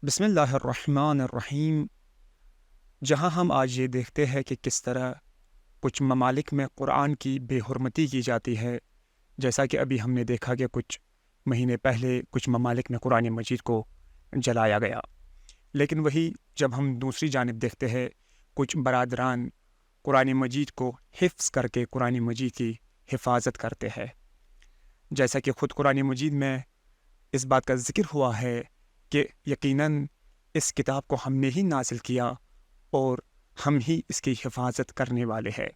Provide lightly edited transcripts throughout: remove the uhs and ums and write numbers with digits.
بسم اللہ الرحمن الرحیم۔ جہاں ہم آج یہ دیکھتے ہیں کہ کس طرح کچھ ممالک میں قرآن کی بے حرمتی کی جاتی ہے، جیسا کہ ابھی ہم نے دیکھا کہ کچھ مہینے پہلے کچھ ممالک میں قرآن مجید کو جلایا گیا، لیکن وہی جب ہم دوسری جانب دیکھتے ہیں کچھ برادران قرآن مجید کو حفظ کر کے قرآن مجید کی حفاظت کرتے ہیں، جیسا کہ خود قرآن مجید میں اس بات کا ذکر ہوا ہے کہ یقیناً اس کتاب کو ہم نے ہی نازل کیا اور ہم ہی اس کی حفاظت کرنے والے ہیں۔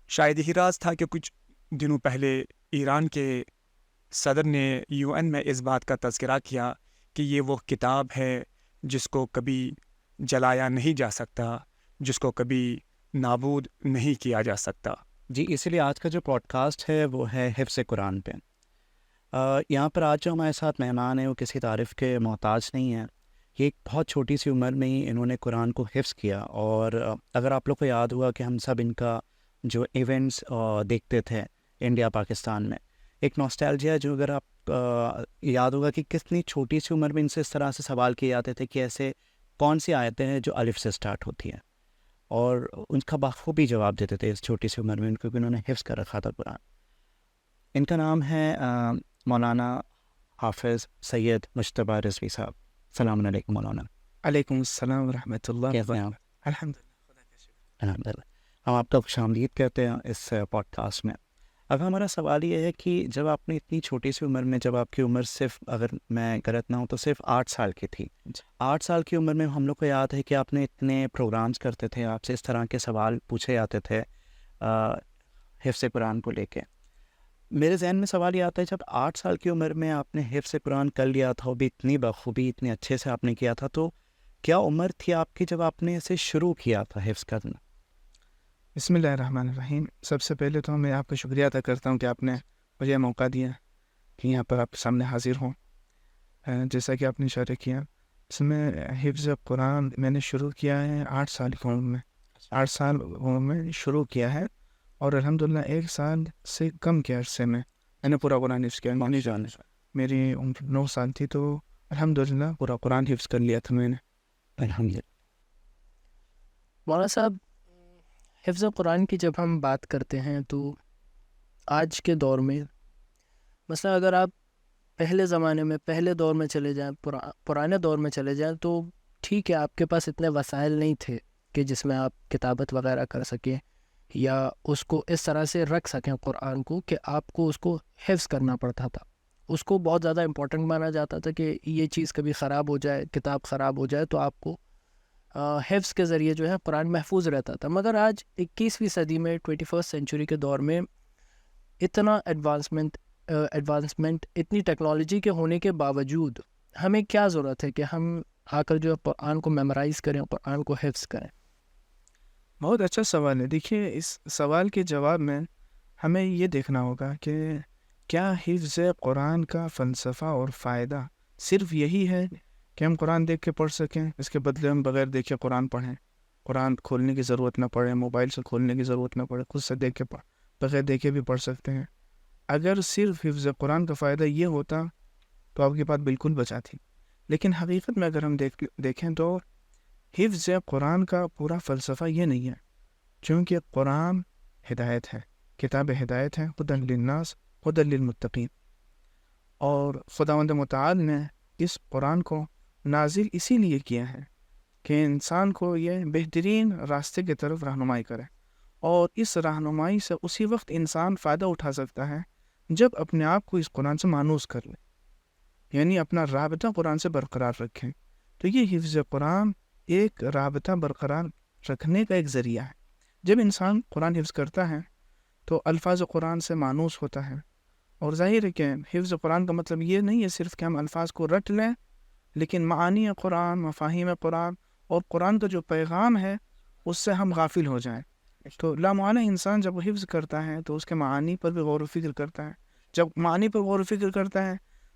شاید یہی راز تھا کہ کچھ دنوں پہلے ایران کے صدر نے UN میں اس بات کا تذکرہ کیا کہ یہ وہ کتاب ہے جس کو کبھی جلایا نہیں جا سکتا، جس کو کبھی نابود نہیں کیا جا سکتا۔ جی، اسی لیے آج کا جو پوڈ کاسٹ ہے وہ ہے حفظ قرآن پہ۔ یہاں پر آج جو ہمارے ساتھ مہمان ہیں وہ کسی تعریف کے محتاج نہیں ہیں۔ یہ ایک بہت چھوٹی سی عمر میں ہی انہوں نے قرآن کو حفظ کیا، اور اگر آپ لوگ کو یاد ہوا کہ ہم سب ان کا جو ایونٹس دیکھتے تھے انڈیا پاکستان میں، ایک نوسٹیلجیا جو اگر آپ یاد ہوگا کہ کتنی چھوٹی سی عمر میں ان سے اس طرح سے سوال کیے جاتے تھے کہ ایسے کون سی آیتیں ہیں جو الف سے سٹارٹ ہوتی ہیں، اور ان کا بخوبی جواب دیتے تھے اس چھوٹی سی عمر میں، کیونکہ انہوں نے حفظ کر رکھا تھا قرآن۔ ان کا نام ہے مولانا حافظ سید مجتبیٰ رضوی صاحب۔ السلام علیکم مولانا۔ علیکم السلام ورحمۃ اللہ کیسے ہیں آپ؟ وبرکاتہ۔ الحمد للہ، خدا کا شکر۔ الحمد للہ۔ ہم آپ کو خوش آمدید کہتے ہیں اس پوڈ کاسٹ میں۔ اب ہمارا سوال یہ ہے کہ جب آپ نے اتنی چھوٹی سی عمر میں، جب آپ کی عمر صرف، اگر میں غلط نہ ہوں تو صرف 8 سال کی تھی، 8 سال کی عمر میں ہم لوگ کو یاد ہے کہ آپ نے اتنے پروگرامز کرتے تھے، آپ سے اس طرح کے سوال پوچھے جاتے تھے حفظ قرآن کو لے کے۔ میرے ذہن میں سوال یہ آتا ہے، جب 8 سال کی عمر میں آپ نے حفظ قرآن کر لیا تھا، وہ بھی اتنی بخوبی، اتنے اچھے سے آپ نے کیا تھا، تو کیا عمر تھی آپ کی جب آپ نے اسے شروع کیا تھا حفظ کرنا؟ بسم اللہ الرحمن الرحیم۔ سب سے پہلے تو میں آپ کا شکریہ ادا کرتا ہوں کہ آپ نے مجھے موقع دیا کہ یہاں پر آپ کے سامنے حاضر ہوں۔ جیسا کہ آپ نے اشارہ کیا، اس میں حفظ قرآن میں نے شروع کیا ہے 8 سال کی عمر میں۔ 8 سال عمر میں شروع کیا ہے، اور الحمدللہ 1 سال سے کم کے عرصے میں نے پورا قرآن حفظ کیا۔ میری عمر 9 سال تھی تو الحمدللہ پورا قرآن حفظ کر لیا تھا میں نے۔ الحمد للہ۔ مولانا صاحب، حفظ قرآن کی جب ہم بات کرتے ہیں تو آج کے دور میں، مثلا اگر آپ پہلے زمانے میں، پہلے دور میں چلے جائیں، پرانے دور میں چلے جائیں، تو ٹھیک ہے، آپ کے پاس اتنے وسائل نہیں تھے کہ جس میں آپ کتابت وغیرہ کر سکیں یا اس کو اس طرح سے رکھ سکیں قرآن کو کہ آپ کو اس کو حفظ کرنا پڑتا تھا۔ اس کو بہت زیادہ امپورٹنٹ مانا جاتا تھا کہ یہ چیز کبھی خراب ہو جائے، کتاب خراب ہو جائے تو آپ کو حفظ کے ذریعے جو ہے قرآن محفوظ رہتا تھا۔ مگر آج 21ویں صدی میں، 21 سینچری کے دور میں، اتنا ایڈوانسمنٹ، اتنی ٹیکنالوجی کے ہونے کے باوجود ہمیں کیا ضرورت ہے کہ ہم آ کر جو قرآن کو میمورائز کریں، قرآن کو حفظ کریں؟ بہت اچھا سوال ہے۔ دیکھیے، اس سوال کے جواب میں ہمیں یہ دیکھنا ہوگا کہ کیا حفظ قرآن کا فلسفہ اور فائدہ صرف یہی ہے کہ ہم قرآن دیکھ کے پڑھ سکیں، اس کے بدلے ہم بغیر دیکھے قرآن پڑھیں، قرآن کھولنے کی ضرورت نہ پڑے، موبائل سے کھولنے کی ضرورت نہ پڑے، خود سے دیکھ کے بغیر دیکھے بھی پڑھ سکتے ہیں؟ اگر صرف حفظ قرآن کا فائدہ یہ ہوتا تو آپ کی بات بالکل بچا تھی، لیکن حقیقت میں اگر ہم دیکھیں تو حفظ قرآن کا پورا فلسفہ یہ نہیں ہے، چونکہ قرآن ہدایت ہے، کتاب ہدایت ہے، ہدی للناس ہدی للمتقین، اور خداوند متعال نے اس قرآن کو نازل اسی لیے کیا ہے کہ انسان کو یہ بہترین راستے کی طرف رہنمائی کرے، اور اس رہنمائی سے اسی وقت انسان فائدہ اٹھا سکتا ہے جب اپنے آپ کو اس قرآن سے مانوس کر لے، یعنی اپنا رابطہ قرآن سے برقرار رکھیں۔ تو یہ حفظ قرآن ایک رابطہ برقرار رکھنے کا ایک ذریعہ ہے۔ جب انسان قرآن حفظ کرتا ہے تو الفاظ قرآن سے مانوس ہوتا ہے، اور ظاہر ہے کہ حفظ قرآن کا مطلب یہ نہیں ہے صرف کہ ہم الفاظ کو رٹ لیں، لیکن معانی قرآن، مفاہیم قرآن اور قرآن کا جو پیغام ہے اس سے ہم غافل ہو جائیں۔ تو لامعنی انسان جب وہ حفظ کرتا ہے تو اس کے معانی پر بھی غور و فکر کرتا ہے، جب معانی پر غور و فکر کرتا ہے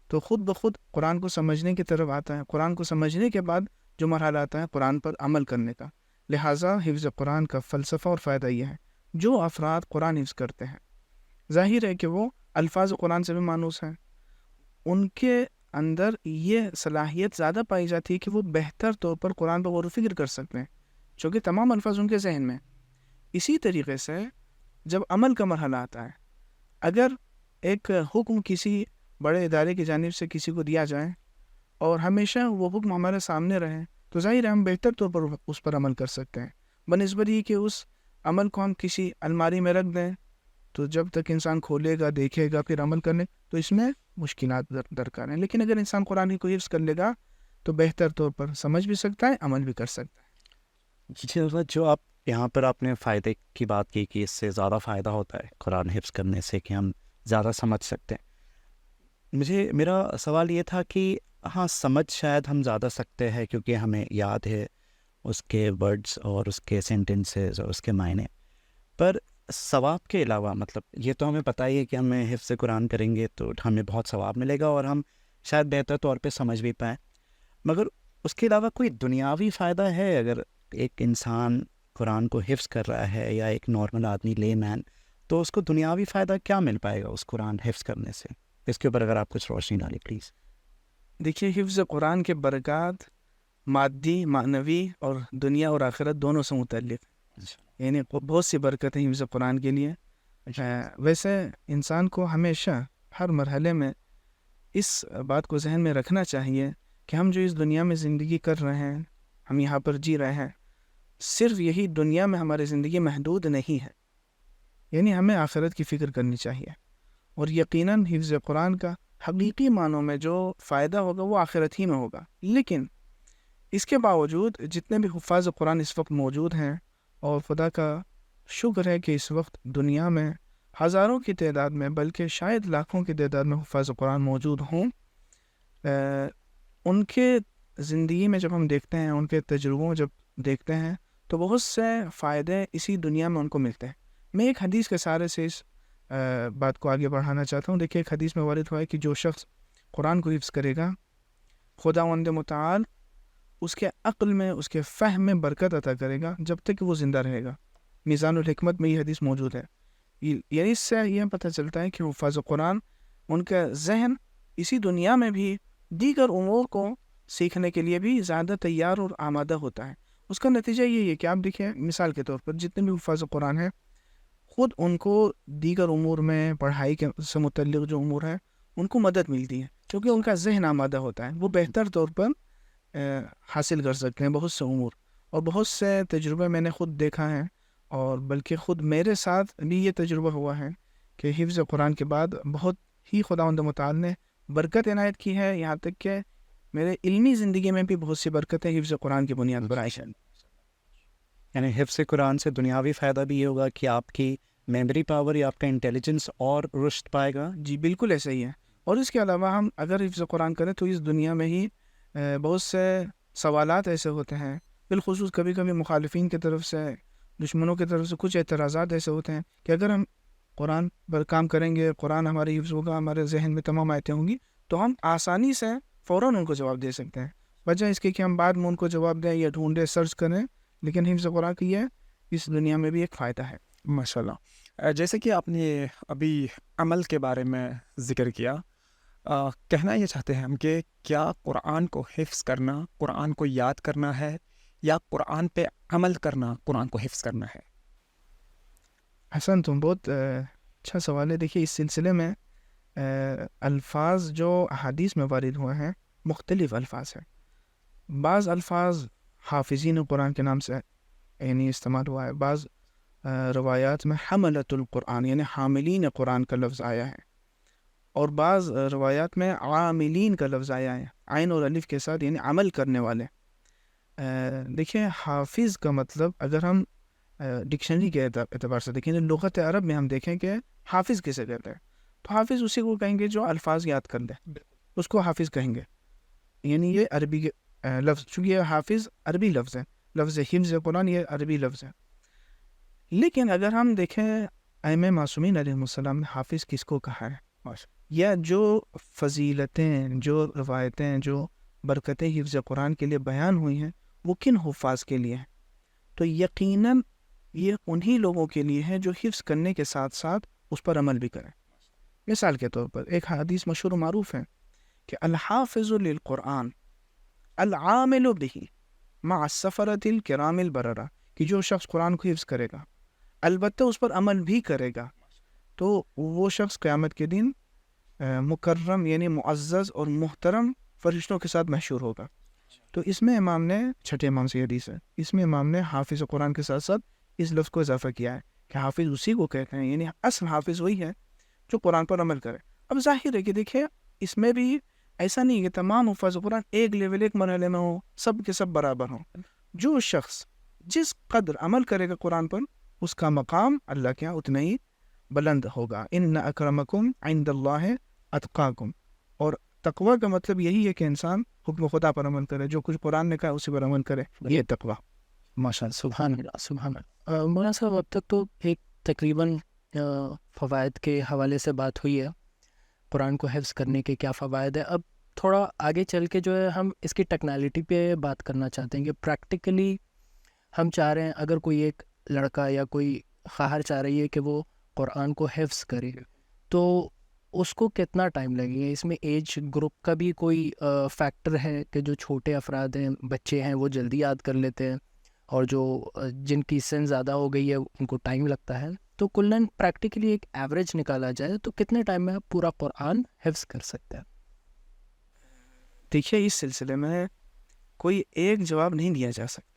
تو خود بخود قرآن کو سمجھنے کی طرف آتا ہے، قرآن کو سمجھنے کے بعد جو مرحلہ آتا ہے قرآن پر عمل کرنے کا۔ لہٰذا حفظ قرآن کا فلسفہ اور فائدہ یہ ہے، جو افراد قرآن حفظ کرتے ہیں ظاہر ہے کہ وہ الفاظ قرآن سے بھی مانوس ہیں، ان کے اندر یہ صلاحیت زیادہ پائی جاتی ہے کہ وہ بہتر طور پر قرآن پر غور و فکر کر سکتے ہیں، چونکہ تمام الفاظ ان کے ذہن میں۔ اسی طریقے سے جب عمل کا مرحلہ آتا ہے، اگر ایک حکم کسی بڑے ادارے کی جانب سے کسی کو دیا جائے اور ہمیشہ وہ حکم ہمارے سامنے رہے تو ظاہر ہے ہم بہتر طور پر اس پر عمل کر سکتے ہیں، بنسبت یہ کہ اس عمل کو ہم کسی الماری میں رکھ دیں تو جب تک انسان کھولے گا، دیکھے گا، پھر عمل کرنے، تو اس میں مشکلات درکار ہیں۔ لیکن اگر انسان قرآن کو حفظ کر لے گا تو بہتر طور پر سمجھ بھی سکتا ہے، عمل بھی کر سکتا ہے۔ جی حضرت، جو آپ یہاں پر آپ نے فائدے کی بات کی کہ اس سے زیادہ فائدہ ہوتا ہے قرآن حفظ کرنے سے، کہ ہم زیادہ سمجھ سکتے ہیں، میرا سوال یہ تھا کہ ہاں سمجھ شاید ہم زیادہ سکتے ہیں کیونکہ ہمیں یاد ہے اس کے ورڈز اور اس کے سینٹنسز اور اس کے معنی، پر ثواب کے علاوہ مطلب یہ تو ہمیں پتہ ہی ہے کہ ہمیں حفظ قرآن کریں گے تو ہمیں بہت ثواب ملے گا اور ہم شاید بہتر طور پہ سمجھ بھی پائیں، مگر اس کے علاوہ کوئی دنیاوی فائدہ ہے؟ اگر ایک انسان قرآن کو حفظ کر رہا ہے یا ایک نارمل آدمی لے مین، تو اس کو دنیاوی فائدہ کیا مل پائے گا اس قرآن حفظ کرنے سے؟ اس کے اوپر اگر آپ کچھ روشنی ڈالیں پلیز۔ دیکھیے، حفظ قرآن کے برکات مادی، معنوی اور دنیا اور آخرت دونوں سے متعلق ہیں، یعنی بہت سی برکتیں حفظ قرآن کے لیے۔ ویسے انسان کو ہمیشہ ہر مرحلے میں اس بات کو ذہن میں رکھنا چاہیے کہ ہم جو اس دنیا میں زندگی کر رہے ہیں، ہم یہاں پر جی رہے ہیں، صرف یہی دنیا میں ہماری زندگی محدود نہیں ہے، یعنی ہمیں آخرت کی فکر کرنی چاہیے، اور یقیناً حفظ قرآن کا حقیقی معنوں میں جو فائدہ ہوگا وہ آخرت ہی میں ہوگا۔ لیکن اس کے باوجود جتنے بھی حفاظ قرآن اس وقت موجود ہیں، اور خدا کا شکر ہے کہ اس وقت دنیا میں ہزاروں کی تعداد میں، بلکہ شاید لاکھوں کی تعداد میں حفاظ قرآن موجود ہوں، ان کے زندگی میں جب ہم دیکھتے ہیں، ان کے تجربوں جب دیکھتے ہیں تو بہت سے فائدے اسی دنیا میں ان کو ملتے ہیں۔ میں ایک حدیث کے سہارے سے اس بات کو آگے بڑھانا چاہتا ہوں۔ دیکھیے، ایک حدیث میں وارد ہوا ہے کہ جو شخص قرآن کو حفظ کرے گا، خداوند متعال اس کے عقل میں، اس کے فہم میں برکت عطا کرے گا جب تک کہ وہ زندہ رہے گا۔ میزان الحکمت میں یہ حدیث موجود ہے۔ یعنی اس سے یہ پتہ چلتا ہے کہ حفاظ قرآن، ان کا ذہن اسی دنیا میں بھی دیگر امور کو سیکھنے کے لیے بھی زیادہ تیار اور آمادہ ہوتا ہے۔ اس کا نتیجہ یہ ہے کہ آپ دیکھیں، مثال کے طور پر جتنے بھی حفاظ قرآن ہیں، خود ان کو دیگر امور میں، پڑھائی کے سے متعلق جو امور ہیں، ان کو مدد ملتی ہے، کیونکہ ان کا ذہن آمادہ ہوتا ہے، وہ بہتر طور پر حاصل کر سکتے ہیں بہت سے امور۔ اور بہت سے تجربے میں نے خود دیکھا ہے، اور بلکہ خود میرے ساتھ بھی یہ تجربہ ہوا ہے کہ حفظ قرآن کے بعد بہت ہی خداوند متعال نے برکت عنایت کی ہے، یہاں تک کہ میرے علمی زندگی میں بھی بہت سی برکتیں حفظ قرآن کی بنیاد پر آئی ہیں۔ یعنی حفظ قرآن سے دنیاوی فائدہ بھی یہ ہوگا کہ آپ کی میموری پاور یا آپ کا انٹیلیجنس اور رشد پائے گا۔ جی بالکل ایسا ہی ہے۔ اور اس کے علاوہ ہم اگر حفظ قرآن کریں تو اس دنیا میں ہی بہت سے سوالات ایسے ہوتے ہیں، بالخصوص کبھی کبھی مخالفین کی طرف سے، دشمنوں کی طرف سے کچھ اعتراضات ایسے ہوتے ہیں کہ اگر ہم قرآن پر کام کریں گے، قرآن ہمارے حفظ ہوگا، ہمارے ذہن میں تمام آیتیں ہوں گی، تو ہم آسانی سے فوراً ان کو جواب دے سکتے ہیں، وجہ اس کی کہ ہم بعد میں ان کو جواب دیں یا ڈھونڈیں، سرچ کریں۔ لیکن حفظ قرآن کی یہ اس دنیا میں بھی ایک فائدہ ہے۔ ماشاء اللہ۔ جیسے کہ آپ نے ابھی عمل کے بارے میں ذکر کیا، کہنا یہ چاہتے ہیں ہم کہ کیا قرآن کو حفظ کرنا قرآن کو یاد کرنا ہے، یا قرآن پہ عمل کرنا قرآن کو حفظ کرنا ہے؟ حسن، تم بہت اچھا سوال ہے۔ دیکھیے، اس سلسلے میں الفاظ جو احادیث میں وارد ہوئے ہیں، مختلف الفاظ ہیں۔ بعض الفاظ حافظین قرآن کے نام سے یعنی استعمال ہوا ہے، بعض روایات میں حملۃ القرآن یعنی حاملین قرآن کا لفظ آیا ہے، اور بعض روایات میں عاملین کا لفظ آیا ہے، عین اور الف کے ساتھ، یعنی عمل کرنے والے۔ دیکھیں، حافظ کا مطلب اگر ہم ڈکشنری کے اعتبار سے دیکھیں، لغت عرب میں ہم دیکھیں کہ حافظ کسے کہتے ہیں، تو حافظ اسی کو کہیں گے جو الفاظ یاد کر لے، اس کو حافظ کہیں گے۔ یعنی یہ عربی لفظ، چونکہ یہ حافظ عربی لفظ ہے، لفظ حفظ قرآن یہ عربی لفظ ہے۔ لیکن اگر ہم دیکھیں ائمہ معصومین علیہ السلام نے حافظ کس کو کہا ہے، یا جو فضیلتیں، جو روایتیں، جو برکتیں حفظ قرآن کے لیے بیان ہوئی ہیں، وہ کن حفاظ کے لیے ہیں، تو یقیناً یہ انہی لوگوں کے لیے ہے جو حفظ کرنے کے ساتھ ساتھ اس پر عمل بھی کریں۔ مثال کے طور پر ایک حدیث مشہور و معروف ہے کہ الحافظ للقرآن العامل به مع السفرة الکرام البررہ، کہ جو شخص قرآن کو حفظ کرے گا البتہ اس پر عمل بھی کرے گا تو وہ شخص قیامت کے دن مکرم یعنی معزز اور محترم فرشتوں کے ساتھ محشور ہوگا. تو اس میں امام نے چھٹے امام سے حدیث ہے، اس میں امام نے حافظ قرآن کے ساتھ ساتھ اس لفظ کو اضافہ کیا ہے کہ حافظ اسی کو کہتے ہیں، یعنی اصل حافظ وہی ہے جو قرآن پر عمل کرے. اب ظاہر ہے کہ دیکھیں اس میں بھی ایسا نہیں کہ تمام حفاظ قرآن ایک لیول ایک مرحلے میں ہوں، سب کے سب برابر ہوں. جو شخص جس قدر عمل کرے گا قرآن پر اس کا مقام اللہ کے یہاں اتنا ہی بلند ہوگا. ان اکرمکم عند اللہ اتقاکم. اور تقوی کا مطلب یہی ہے کہ انسان حکم خدا پر عمل کرے، جو کچھ قرآن نے کہا اسی پر عمل کرے، یہ تقوی. ماشاء اللہ، سبحان اللہ سبحان اللہ. مولانا صاحب اب تک تو ایک تقریباً فوائد کے حوالے سے بات ہوئی ہے، قرآن کو حفظ کرنے کے کیا فوائد ہے. اب تھوڑا آگے چل کے جو ہے ہم اس کی ٹیکنالٹی پہ بات کرنا چاہتے ہیں کہ پریکٹیکلی ہم چاہ رہے ہیں اگر کوئی ایک لڑکا یا کوئی خواہر چاہ رہی ہے کہ وہ قرآن کو حفظ کرے تو اس کو کتنا ٹائم لگے گا؟ اس میں ایج گروپ کا بھی کوئی فیکٹر ہے کہ جو چھوٹے افراد ہیں، بچے ہیں، وہ جلدی یاد کر لیتے ہیں، اور جو جن کی سن زیادہ ہو گئی ہے ان کو ٹائم لگتا ہے. تو کلن پریکٹیکلی ایک ایوریج نکالا جائے تو کتنے ٹائم میں آپ پورا قرآن حفظ کر سکتے ہیں؟ دیکھیے اس سلسلے میں کوئی ایک جواب نہیں دیا جا سکتا.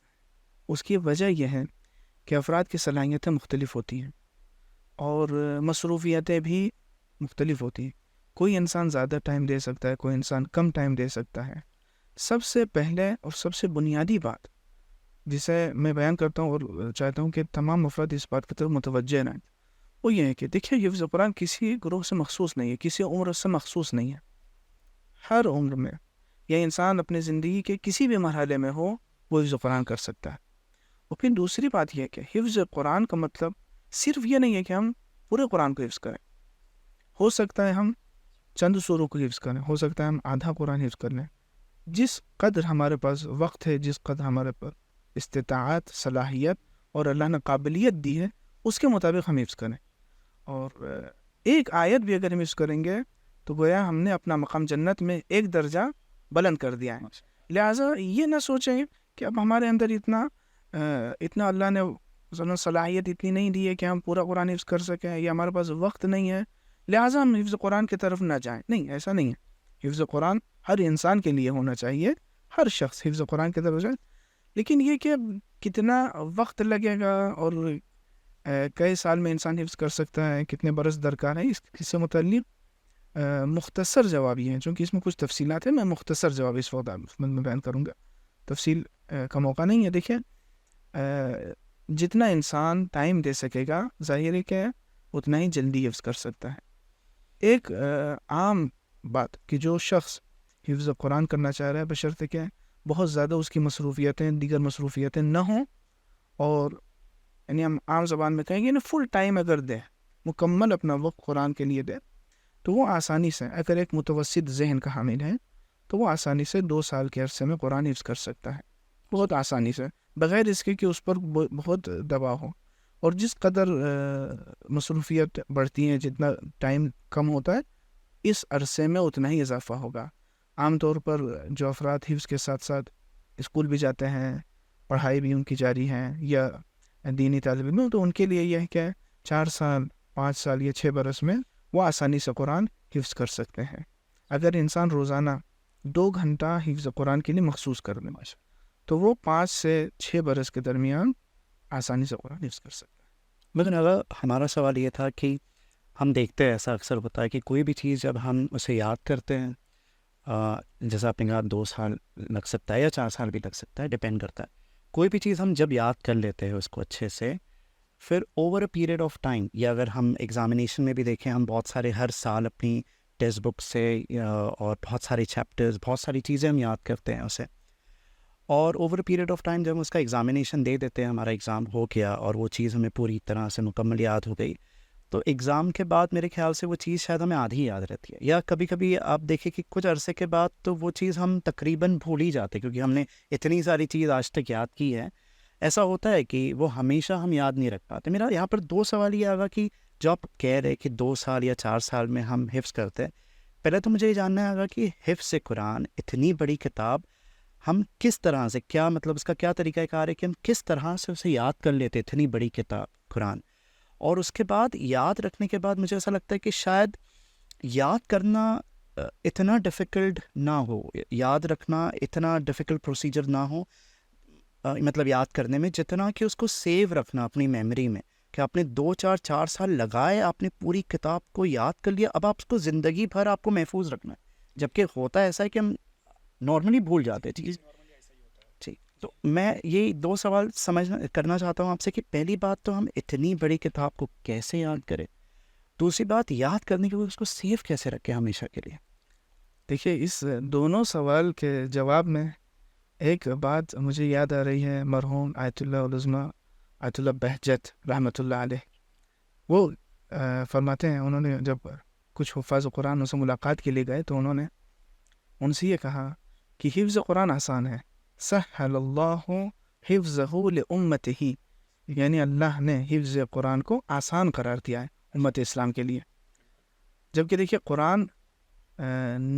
اس کی وجہ یہ ہے کہ افراد کی صلاحیتیں مختلف ہوتی ہیں اور مصروفیتیں بھی مختلف ہوتی ہیں. کوئی انسان زیادہ ٹائم دے سکتا ہے، کوئی انسان کم ٹائم دے سکتا ہے. سب سے پہلے اور سب سے بنیادی بات جسے میں بیان کرتا ہوں اور چاہتا ہوں کہ تمام افراد اس بات کی طرف متوجہ رہیں، وہ یہ ہے کہ دیکھیے حفظ قرآن کسی گروہ سے مخصوص نہیں ہے، کسی عمر سے مخصوص نہیں ہے. ہر عمر میں یا انسان اپنے زندگی کے کسی بھی مرحلے میں ہو وہ حفظ قرآن کر سکتا ہے. اور پھر دوسری بات یہ ہے کہ حفظ قرآن کا مطلب صرف یہ نہیں ہے کہ ہم پورے قرآن کو حفظ کریں. ہو سکتا ہے ہم چند سوروں کو حفظ کریں، ہو سکتا ہے ہم آدھا قرآن حفظ کر لیں. جس قدر ہمارے پاس وقت ہے، جس قدر ہمارے پاس استطاعت، صلاحیت اور اللہ نے قابلیت دی ہے اس کے مطابق ہم حفظ کریں. اور ایک آیت بھی اگر ہم حفظ کریں گے تو گویا ہم نے اپنا مقام جنت میں ایک درجہ بلند کر دیا ہے. لہٰذا یہ نہ سوچیں کہ اب ہمارے اندر اتنا اللہ نے صلاحیت اتنی نہیں دی ہے کہ ہم پورا قرآن حفظ کر سکیں، یا ہمارے پاس وقت نہیں ہے لہٰذا ہم حفظ قرآن کی طرف نہ جائیں. نہیں، ایسا نہیں ہے. حفظ قرآن ہر انسان کے لیے ہونا چاہیے، ہر شخص حفظ قرآن کی طرف جائے. لیکن یہ کہ کتنا وقت لگے گا اور کئی سال میں انسان حفظ کر سکتا ہے، کتنے برس درکار ہے، اس سے متعلق مختصر جواب یہ ہے. چونکہ اس میں کچھ تفصیلات ہیں، میں مختصر جواب اس وقت میں بیان کروں گا، تفصیل کا موقع نہیں ہے. دیکھیں جتنا انسان ٹائم دے سکے گا ظاہر ہے کہ اتنا ہی جلدی حفظ کر سکتا ہے. ایک عام بات کہ جو شخص حفظ قرآن کرنا چاہ رہا ہے بشرطے کہ بہت زیادہ اس کی مصروفیتیں، دیگر مصروفیتیں نہ ہوں، اور یعنی ہم عام زبان میں کہیں گے نا فل ٹائم اگر دے، مکمل اپنا وقت قرآن کے لیے دے، تو وہ آسانی سے، اگر ایک متوسط ذہن کا حامل ہے تو وہ آسانی سے 2 سال کے عرصے میں قرآن حفظ کر سکتا ہے، بہت آسانی سے، بغیر اس کے کہ اس پر بہت دباؤ ہو. اور جس قدر مصروفیت بڑھتی ہیں، جتنا ٹائم کم ہوتا ہے، اس عرصے میں اتنا ہی اضافہ ہوگا. عام طور پر جو افراد حفظ کے ساتھ ساتھ اسکول بھی جاتے ہیں، پڑھائی بھی ان کی جاری ہے، یا دینی طالب علم، تو ان کے لیے یہ ہے کہ 4 سال 5 سال یا 6 برس میں وہ آسانی سے قرآن حفظ کر سکتے ہیں. اگر انسان روزانہ 2 گھنٹہ حفظ قرآن کے لیے مخصوص کر دیں تو وہ 5 سے 6 برس کے درمیان آسانی سے قرآن حفظ کر سکتا ہے. لیکن اگر ہمارا سوال یہ تھا کہ ہم دیکھتے ہیں، ایسا اکثر ہوتا ہے کہ کوئی بھی چیز جب ہم اسے یاد کرتے ہیں، جیسا آپ نے کہا 2 سال لگ سکتا ہے یا 4 سال بھی لگ سکتا ہے، ڈپینڈ کرتا ہے. کوئی بھی چیز ہم جب یاد کر لیتے ہیں اس کو اچھے سے، پھر over a period of time, یا اگر ہم ایگزامینیشن میں بھی دیکھیں، ہم بہت سارے ہر سال اپنی ٹیکسٹ بک سے اور بہت سارے چیپٹرز، بہت ساری چیزیں ہم یاد کرتے ہیں اسے، اور over a period of time جب ہم اس کا ایگزامینیشن دے دیتے ہیں، ہمارا ایگزام ہو گیا اور وہ چیز ہمیں پوری طرح سے مکمل یاد ہو گئی، تو ایگزام کے بعد میرے خیال سے وہ چیز شاید ہمیں آدھی یاد رہتی ہے، یا کبھی کبھی آپ دیکھیں کہ کچھ عرصے کے بعد تو وہ چیز ہم تقریباً بھول ہی جاتے کیونکہ ہم نے اتنی ساری چیز آج تک یاد کی ہے. ایسا ہوتا ہے کہ وہ ہمیشہ ہم یاد نہیں رکھ پاتے. میرا یہاں پر 2 سوال یہ آگا کہ جو آپ کہہ رہے کہ 2 سال یا 4 سال میں ہم حفظ کرتے ہیں، پہلے تو مجھے یہ جاننا ہے کہ حفظ قرآن اتنی بڑی کتاب ہم کس طرح سے، کیا مطلب اس کا کیا طریقہ کار ہے کہ ہم کس طرح سے اسے یاد کر لیتے، اتنی بڑی کتاب قرآن، اور اس کے بعد یاد رکھنے کے بعد مجھے ایسا لگتا ہے کہ شاید یاد کرنا اتنا ڈیفیکلٹ نہ ہو، یاد رکھنا اتنا ڈیفیکلٹ پروسیجر نہ ہو مطلب یاد کرنے میں، جتنا کہ اس کو سیو رکھنا اپنی میموری میں، کہ آپ نے 4 سال لگائے، آپ نے پوری کتاب کو یاد کر لیا، اب آپ اس کو زندگی بھر آپ کو محفوظ رکھنا ہے، جبکہ ہوتا ایسا ہے کہ ہم نارملی بھول جاتے چیز. ٹھیک، تو میں یہ 2 سوال کرنا چاہتا ہوں آپ سے کہ پہلی بات تو ہم اتنی بڑی کتاب کو کیسے یاد کریں، دوسری بات یاد کرنے کے بعد اس کو سیو کیسے رکھیں ہمیشہ کے لیے. دیکھیے اس دونوں سوال کے جواب میں ایک بات مجھے یاد آ رہی ہے، مرحوم آیت اللہ العظمیٰ آیت اللہ بہجت رحمۃ اللہ علیہ، وہ فرماتے ہیں، انہوں نے جب کچھ حفاظ قرآن ان سے ملاقات کے لیے گئے تو انہوں نے ان سے یہ کہا کہ حفظ قرآن آسان ہے، سہل اللہ حفظہ لامتہ، یعنی اللہ نے حفظ قرآن کو آسان قرار دیا ہے امت اسلام کے لیے. جبکہ دیکھیے قرآن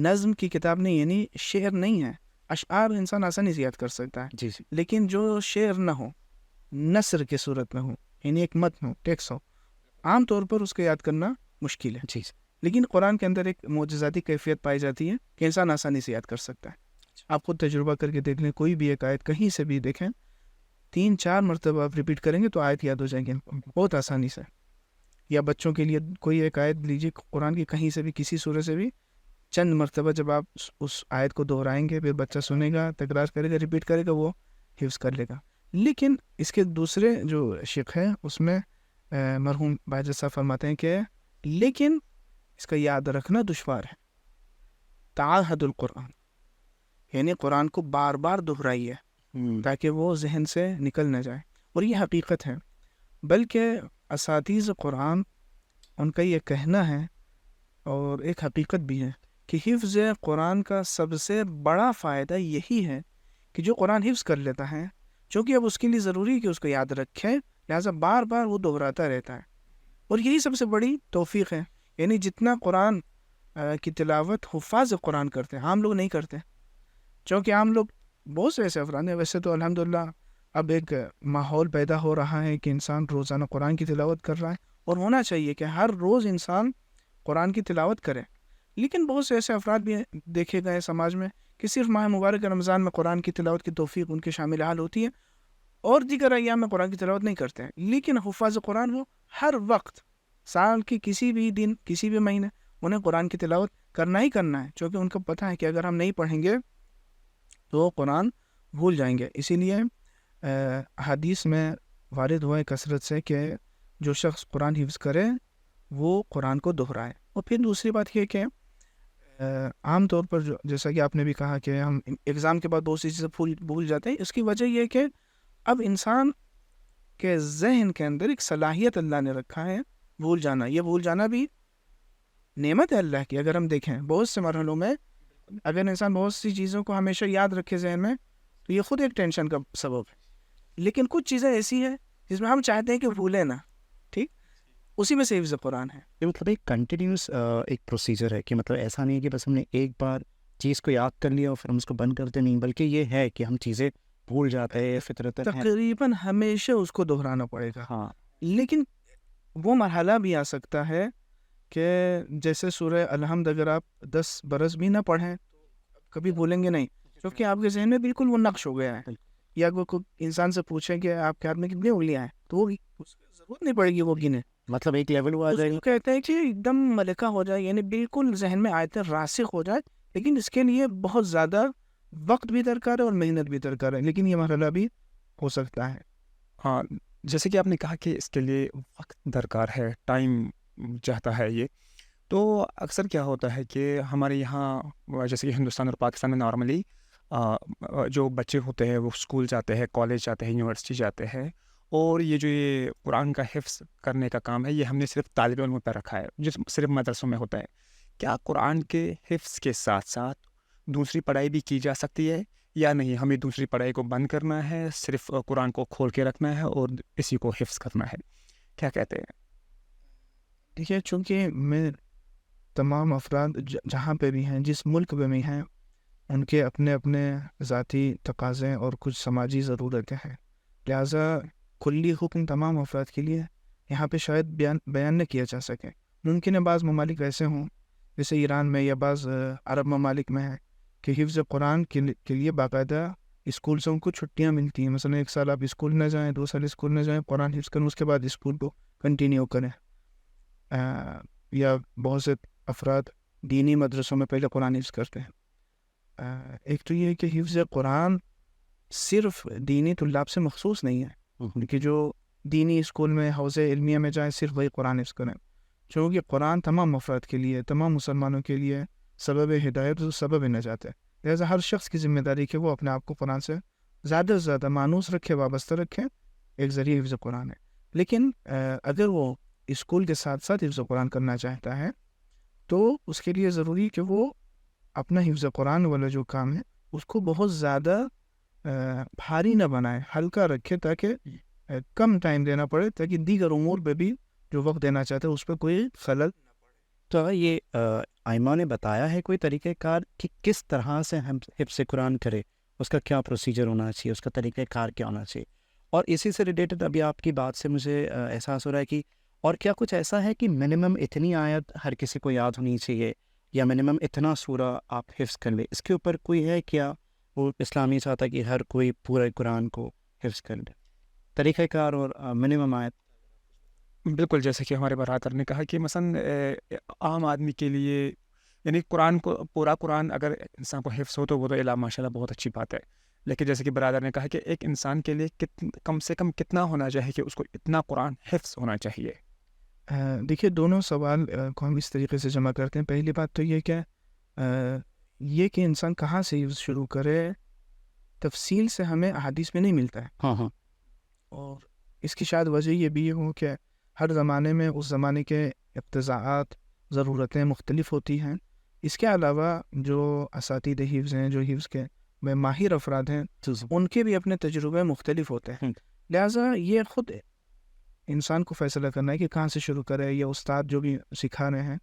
نظم کی کتاب نہیں، یعنی شعر نہیں ہے، اشعار انسان آسانی سے یاد کر سکتا ہے، جی لیکن جو شعر نہ ہو، نثر کی صورت میں ہو، یعنی ایک متن ہو، ٹیکس ہو، عام طور پر اس کو یاد کرنا مشکل ہے. جی لیکن قرآن کے اندر ایک معجزاتی کیفیت پائی جاتی ہے کہ انسان آسانی سے یاد کر سکتا ہے. آپ خود تجربہ کر کے دیکھ لیں، کوئی بھی ایک آیت کہیں سے بھی دیکھیں، 3-4 مرتبہ آپ ریپیٹ کریں گے تو آیت یاد ہو جائیں گے بہت آسانی سے. یا بچوں کے لیے کوئی ایک آیت لیجیے قرآن کی، کہیں سے بھی کسی سورہ سے بھی چند مرتبہ جب آپ اس آیت کو دہرائیں گے، پھر بچہ سنے گا، تکرار کرے گا، ریپیٹ کرے گا، وہ حفظ کر لے گا. لیکن اس کے دوسرے جو شق ہے اس میں مرحوم باجد صاحب فرماتے ہیں کہ لیکن اس کا یاد رکھنا دشوار ہے. تعاہد القرآن، یعنی قرآن کو بار بار دہرائیے تاکہ وہ ذہن سے نکل نہ جائے. اور یہ حقیقت ہے، بلکہ اساتذہ قرآن ان کا یہ کہنا ہے اور ایک حقیقت بھی ہے کہ حفظ قرآن کا سب سے بڑا فائدہ یہی ہے کہ جو قرآن حفظ کر لیتا ہے، چونکہ اب اس کے لیے ضروری ہے کہ اس کو یاد رکھے، لہٰذا بار بار وہ دہراتا رہتا ہے. اور یہی سب سے بڑی توفیق ہے. یعنی جتنا قرآن کی تلاوت حفاظ قرآن کرتے ہیں، عام لوگ نہیں کرتے، چونکہ عام لوگ بہت سے ایسے افراد ہیں. ویسے تو الحمدللہ اب ایک ماحول پیدا ہو رہا ہے کہ انسان روزانہ قرآن کی تلاوت کر رہا ہے، اور ہونا چاہیے کہ ہر روز انسان قرآن کی تلاوت کرے. لیکن بہت سے ایسے افراد بھی دیکھے گئے سماج میں کہ صرف ماہ مبارک رمضان میں قرآن کی تلاوت کی توفیق ان کے شامل حال ہوتی ہے، اور دیگر ایام میں قرآن کی تلاوت نہیں کرتے ہیں. لیکن حفاظ قرآن وہ ہر وقت، سال کی کسی بھی دن، کسی بھی مہینے انہیں قرآن کی تلاوت کرنا ہی کرنا ہے، چونکہ ان کو پتہ ہے کہ اگر ہم نہیں پڑھیں گے تو وہ قرآن بھول جائیں گے. اسی لیے حدیث میں وارد ہوا ہے کثرت سے کہ جو شخص قرآن حفظ کرے وہ قرآن کو دہرائے. اور پھر دوسری بات یہ کہ عام طور پر جیسا کہ آپ نے بھی کہا کہ ہم ایگزام کے بعد بہت سی چیزیں بھول جاتے ہیں. اس کی وجہ یہ کہ اب انسان کے ذہن کے اندر ایک صلاحیت اللہ نے رکھا ہے بھول جانا. یہ بھول جانا بھی نعمت ہے اللہ کی. اگر ہم دیکھیں بہت سے مرحلوں میں اگر انسان بہت سی چیزوں کو ہمیشہ یاد رکھے ذہن میں تو یہ خود ایک ٹینشن کا سبب ہے. لیکن کچھ چیزیں ایسی ہیں جس میں ہم چاہتے ہیں کہ بھولیں نہ، ٹھیک، اسی میں سے حفظ قرآن ہے. یہ مطلب ایک کنٹینیوس ایک پروسیجر ہے کہ مطلب ایسا نہیں ہے کہ بس ہم نے ایک بار چیز کو یاد کر لیا اور پھر ہم اس کو بند کرتے نہیں، بلکہ یہ ہے کہ ہم چیزیں بھول جاتے ہیں فطرتاً. تقریباً ہمیشہ اس کو دہرانا پڑے گا. ہاں، لیکن وہ مرحلہ بھی آ سکتا ہے کہ جیسے سورہ الحمد اگر آپ 10 برس بھی نہ پڑھیں کبھی بھولیں گے نہیں، کیونکہ آپ کے ذہن میں بالکل وہ نقش ہو گیا ہے. یا وہ انسان سے پوچھیں کہ آپ کے ہاتھ میں کتنی انگلیاں ہیں تو وہ ضرورت نہیں پڑے گی وہ گنے، مطلب ایک لیول وہ آ جائے گا. کہتے ہیں کہ ایک دم ملکہ ہو جائے، یعنی بالکل ذہن میں آیتیں راسخ ہو جائے. لیکن اس کے لیے بہت زیادہ وقت بھی درکار ہے اور محنت بھی درکار ہے، لیکن یہ مرحلہ بھی ہو سکتا ہے. ہاں، جیسے کہ آپ نے کہا کہ اس کے لیے وقت درکار ہے، ٹائم چاہتا ہے یہ. تو اکثر کیا ہوتا ہے کہ ہمارے یہاں جیسے کہ ہندوستان اور پاکستان میں نارملی جو بچے ہوتے ہیں وہ اسکول جاتے ہیں، کالج جاتے ہیں، یونیورسٹی جاتے ہیں، اور یہ قرآن کا حفظ کرنے کا کام ہے یہ ہم نے صرف طالب علموں پر رکھا ہے، جو صرف مدرسوں میں ہوتا ہے. کیا قرآن کے حفظ کے ساتھ ساتھ دوسری پڑھائی بھی کی جا سکتی ہے یا نہیں؟ ہمیں دوسری پڑھائی کو بند کرنا ہے، صرف قرآن کو کھول کے رکھنا ہے اور اسی کو حفظ کرنا ہے؟ کیا کہتے ہیں؟ دیکھیے چونکہ میں تمام افراد جہاں پہ بھی ہیں، جس ملک میں بھی ہیں، ان کے اپنے اپنے ذاتی تقاضے اور کچھ سماجی ضرورتیں ہیں، لہٰذا کلی حکم تمام افراد کے لیے یہاں پہ شاید بیان نہ کیا جا سکے۔ ممکن ہے بعض ممالک ایسے ہوں جیسے ایران میں یا بعض عرب ممالک میں ہے کہ حفظ قرآن کے لیے باقاعدہ اسکول سے ان کو چھٹیاں ملتی ہیں، مثلا 1 سال آپ اسکول نہ جائیں، 2 سال اسکول نہ جائیں، قرآن حفظ کریں، اس کے بعد اسکول کو کنٹینیو کریں۔ یا بہت سے افراد دینی مدرسوں میں پہلے قرآن حفظ کرتے ہیں۔ ایک تو یہ ہے کہ حفظ قرآن صرف دینی طلاب سے مخصوص نہیں ہے کہ جو دینی اسکول میں حوض علمیہ میں جائیں صرف وہی قرآن حفظ کریں، چونکہ قرآن تمام افراد کے لیے، تمام مسلمانوں کے لیے سبب ہدایت اور سبب نجات ہے، لہٰذا ہر شخص کی ذمہ داری کہ وہ اپنے آپ کو قرآن سے زیادہ سے زیادہ مانوس رکھے، وابستہ رکھے، ایک ذریعہ حفظ قرآن ہے۔ لیکن اگر وہ اسکول کے ساتھ ساتھ حفظ قرآن کرنا چاہتا ہے تو اس کے لیے ضروری کہ وہ اپنا حفظ قرآن والا جو کام ہے اس کو بہت زیادہ بھاری نہ بنائے، ہلکا رکھے، تاکہ کم ٹائم دینا پڑے، تاکہ دیگر امور پہ بھی جو وقت دینا چاہتے ہیں اس پہ کوئی خلل۔ تو یہ آئمہ نے بتایا ہے کوئی طریقہ کار کہ کس طرح سے ہم حفظ قرآن کرے، اس کا کیا پروسیجر ہونا چاہیے، اس کا طریقہ کار کیا ہونا چاہیے؟ اور اسی سے ریلیٹڈ ابھی آپ کی بات سے مجھے احساس ہو رہا ہے کہ اور کیا کچھ ایسا ہے کہ منیمم اتنی آیت ہر کسی کو یاد ہونی چاہیے، یا منیمم اتنا سورہ آپ حفظ کر لیں، اس کے اوپر کوئی ہے کیا وہ اسلامی چاہتا کہ ہر کوئی پورے قرآن کو حفظ کر لے؟ طریقہ کار اور منیمم آیت۔ بالکل، جیسے کہ ہمارے برادر نے کہا کہ مثلا عام آدمی کے لیے یعنی قرآن کو پورا قرآن اگر انسان کو حفظ ہو تو وہ تو الا ماشاء اللہ بہت اچھی بات ہے، لیکن جیسے کہ برادر نے کہا کہ ایک انسان کے لیے کم سے کم کتنا ہونا چاہیے کہ اس کو اتنا قرآن حفظ ہونا چاہیے؟ دیکھیے دونوں سوال کو ہم اس طریقے سے جمع کرتے ہیں۔ پہلی بات تو یہ کہ انسان کہاں سے حفظ شروع کرے، تفصیل سے ہمیں احادیث میں نہیں ملتا ہے، ہاں اور اس کی شاید وجہ یہ بھی ہو کہ ہر زمانے میں اس زمانے کے اقتضاءات، ضرورتیں مختلف ہوتی ہیں۔ اس کے علاوہ جو اساتید حفظ ہیں، جو حفظ کے میں ماہر افراد ہیں، ان کے بھی اپنے تجربے مختلف ہوتے ہیں، لہٰذا یہ خود انسان کو فیصلہ کرنا ہے کہ کہاں سے شروع کرے، یا استاد جو بھی سکھا رہے ہیں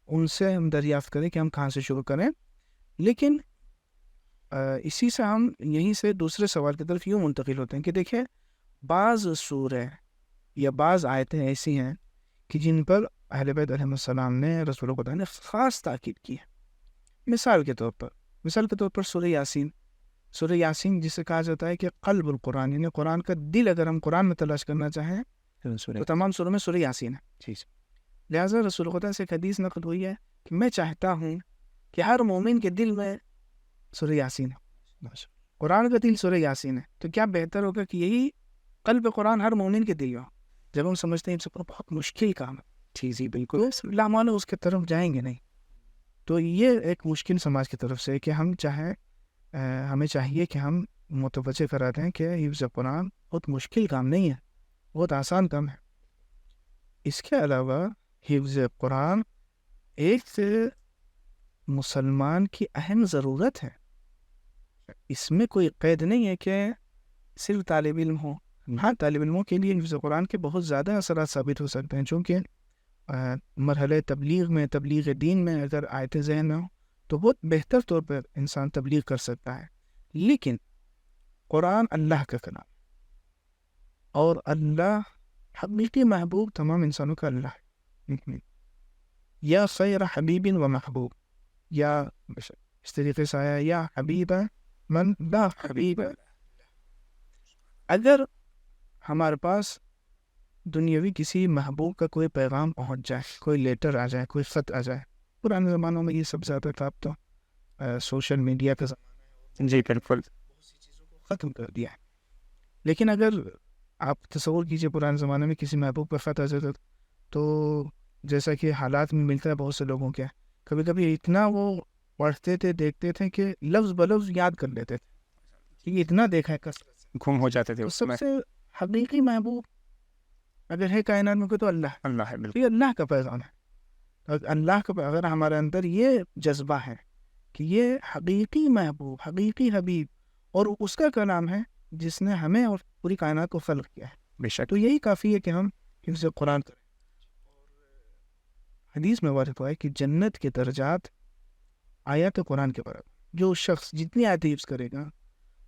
ان سے ہم دریافت کریں کہ ہم کہاں سے شروع کریں۔ لیکن اسی سے ہم یہیں سے دوسرے سوال کی طرف یوں منتقل ہوتے ہیں کہ دیکھیں بعض سورہ یا بعض آیتیں ایسی ہیں کہ جن پر اہل بیت علیہ السلام نے، رسول خدا نے خاص تاکید کی ہے۔ مثال کے طور پر سورہ یاسین جسے کہا جاتا ہے کہ قلب القرآن، یعنی قرآن کا دل اگر ہم قرآن میں تلاش کرنا چاہیں تو تمام سوروں میں سورہ یاسین ہے۔ لہٰذا رسول خدا سے ایک حدیث نقل ہوئی ہے کہ میں چاہتا ہوں کہ ہر مومن کے دل میں سورہ یاسین ہے، قرآن کا دل سورہ یاسین ہے، تو کیا بہتر ہوگا کہ یہی قلب قرآن ہر مومن کے دل میں ہو۔ جب ہم سمجھتے ہیں کہ بہت مشکل کام ہے، جی بالکل، لا مانو اس کے طرف جائیں گے نہیں، تو یہ ایک مشکل سماج کی طرف سے کہ ہمیں چاہیے کہ ہم متوجہ کرا دیں کہ حفظ قرآن بہت مشکل کام نہیں ہے، بہت آسان کام ہے۔ اس کے علاوہ حفظ قرآن ایک مسلمان کی اہم ضرورت ہے، اس میں کوئی قید نہیں ہے کہ صرف طالب علم ہو۔ ہاں، طالب علموں کے لیے حفظ قرآن کے بہت زیادہ اثرات ثابت ہو سکتے ہیں، چونکہ مرحلہ تبلیغ دین میں اگر آیت ذہن میں ہو تو بہت بہتر طور پر انسان تبلیغ کر سکتا ہے۔ لیکن قرآن اللہ کا کلام، اور اللہ حقیقی محبوب تمام انسانوں کا اللہ ہے، یا خیر حبیب و محبوب، یا اس طریقے سے آیا یا حبیب من لا حبیب۔ اگر ہمارے پاس دنیاوی کسی محبوب کا کوئی پیغام پہنچ جائے، کوئی لیٹر آ جائے، کوئی خط آ جائے، پرانے زمانوں میں یہ سب زیادہ تھا، اب تو سوشل میڈیا کا زمانہ ہے، جی بالکل، بہت سی چیزوں کو ختم کر دیا ہے۔ لیکن اگر آپ تصور کیجئے پرانے زمانے میں کسی محبوب کا خط آ جاتا تو جیسا کہ حالات میں ملتا ہے بہت سے لوگوں کے، کبھی کبھی اتنا وہ پڑھتے تھے، دیکھتے تھے کہ لفظ بلفظ یاد کر لیتے تھے، یہ اتنا دیکھا ہے کثرت سے، گم ہو جاتے تھے اس سب میں۔ سے حقیقی محبوب اگر ہے کائنات میں کوئی تو اللہ ہے، بالکل، یہ اللہ کا پیغام ہے۔ اللہ کا اگر ہمارے اندر یہ جذبہ ہے کہ یہ حقیقی محبوب، حقیقی حبیب، اور اس کا کلام ہے جس نے ہمیں اور پوری کائنات کو خلق کیا ہے، بے شک، تو یہی کافی ہے کہ ہم حفظ قرآن کریں۔ حدیث میں وارد ہوا ہے کہ جنت کے درجات آیات قرآن کے برابر. جو شخص جتنی آیت حفظ کرے گا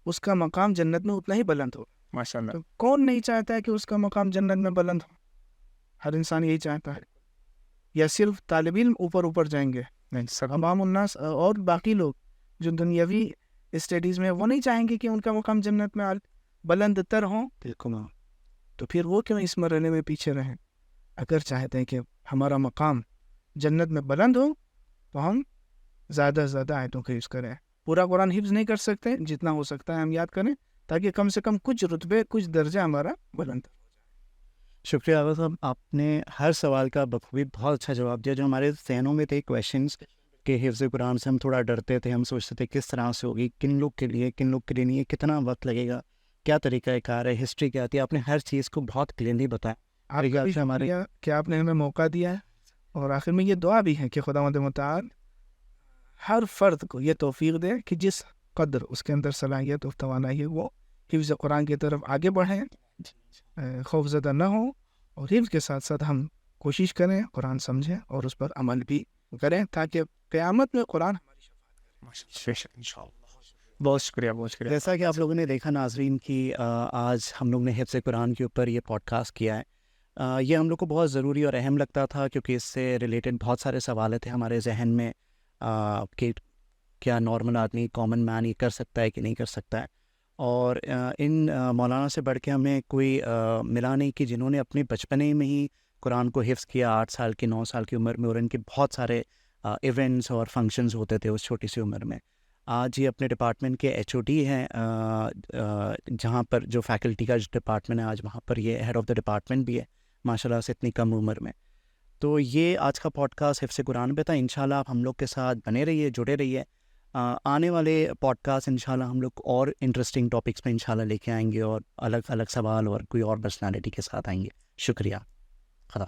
اس کا مقام جنت میں اتنا ہی بلند ہوگا. ماشاء اللہ. تو کون نہیں چاہتا ہے کہ اس کا مقام جنت میں بلند ہو؟ ہر انسان یہی چاہتا ہے. یا صرف طالب علم اوپر جائیں گے؟ نہیں سب. عوام الناس اور باقی لوگ جو دنیاوی اسٹڈیز میں وہ نہیں چاہیں گے کہ ان کا مقام جنت میں بلند تر ہوں. تو پھر وہ کیوں اس مرحلے میں پیچھے رہیں؟ اگر چاہتے ہیں کہ ہمارا مقام جنت میں بلند ہو تو ہم زیادہ سے زیادہ آیتوں کا حفظ کریں. پورا قرآن حفظ نہیں کر سکتے، جتنا ہو سکتا ہے ہم یاد کریں تاکہ کم سے کم کچھ رتبے کچھ درجہ ہمارا بلند. شکریہ عابد صاحب، آپ نے ہر سوال کا بخوبی بہت اچھا جواب دیا. جو ہمارے ذہنوں میں تھے کویشچنس کہ حفظ قرآن سے ہم تھوڑا ڈرتے تھے، ہم سوچتے تھے کس طرح سے ہوگی، کن لوگ کے لیے نہیں، کتنا وقت لگے گا، کیا طریقہ کار ہے، ہسٹری کیا آتی ہے، آپ نے ہر چیز کو بہت کلیئرلی بتایا. آپ کا بھی شکریہ کہ آپ نے ہمیں موقع دیا ہے. اور آخر میں یہ دعا بھی ہے کہ خداوند متعال ہر فرد کو یہ توفیق دے کہ جس قدر اس کے اندر صلاحیت و توانائی ہے وہ حفظ قرآن کی طرف آگے بڑھیں، خوف زدہ نہ ہوں، اور حفظ کے ساتھ ساتھ ہم کوشش کریں قرآن سمجھیں اور اس پر عمل بھی کریں تاکہ قیامت میں قرآن ہماری شفاعت کرے. بہت شکریہ، بہت شکریہ. جیسا کہ آپ لوگوں نے دیکھا ناظرین کی آج ہم لوگ نے حفظ قرآن کے اوپر یہ پوڈ کاسٹ کیا ہے. یہ ہم لوگ کو بہت ضروری اور اہم لگتا تھا کیونکہ اس سے ریلیٹڈ بہت سارے سوال تھے ہمارے ذہن میں کہ کیا نارمل آدمی، کامن مین یہ کر سکتا ہے کہ نہیں کر سکتا ہے. اور ان مولانا سے بڑھ کے ہمیں کوئی ملا نہیں کہ جنہوں نے اپنے بچپنے میں ہی قرآن کو حفظ کیا 8 سال کی 9 سال کی عمر میں، اور ان کے بہت سارے ایونٹس اور فنکشنز ہوتے تھے اس چھوٹی سی عمر میں. آج یہ اپنے ڈپارٹمنٹ کے HOD ہیں، جہاں پر جو فیکلٹی کا جو ڈپارٹمنٹ ہے آج وہاں پر یہ ہیڈ آف دا ڈپارٹمنٹ بھی ہے ماشاء اللہ سے اتنی کم عمر میں. تو یہ آج کا پوڈ کاسٹ حفظ قرآن پہ تھا. انشاءاللہ آپ ہم لوگ کے ساتھ بنے رہیے، جڑے رہیے. آنے والے پوڈ کاسٹ انشاءاللہ ہم لوگ اور انٹرسٹنگ ٹاپکس پہ انشاءاللہ لے کے آئیں گے اور الگ الگ سوال اور کوئی اور پرسنالٹی کے ساتھ آئیں گے. شکریہ. خدا.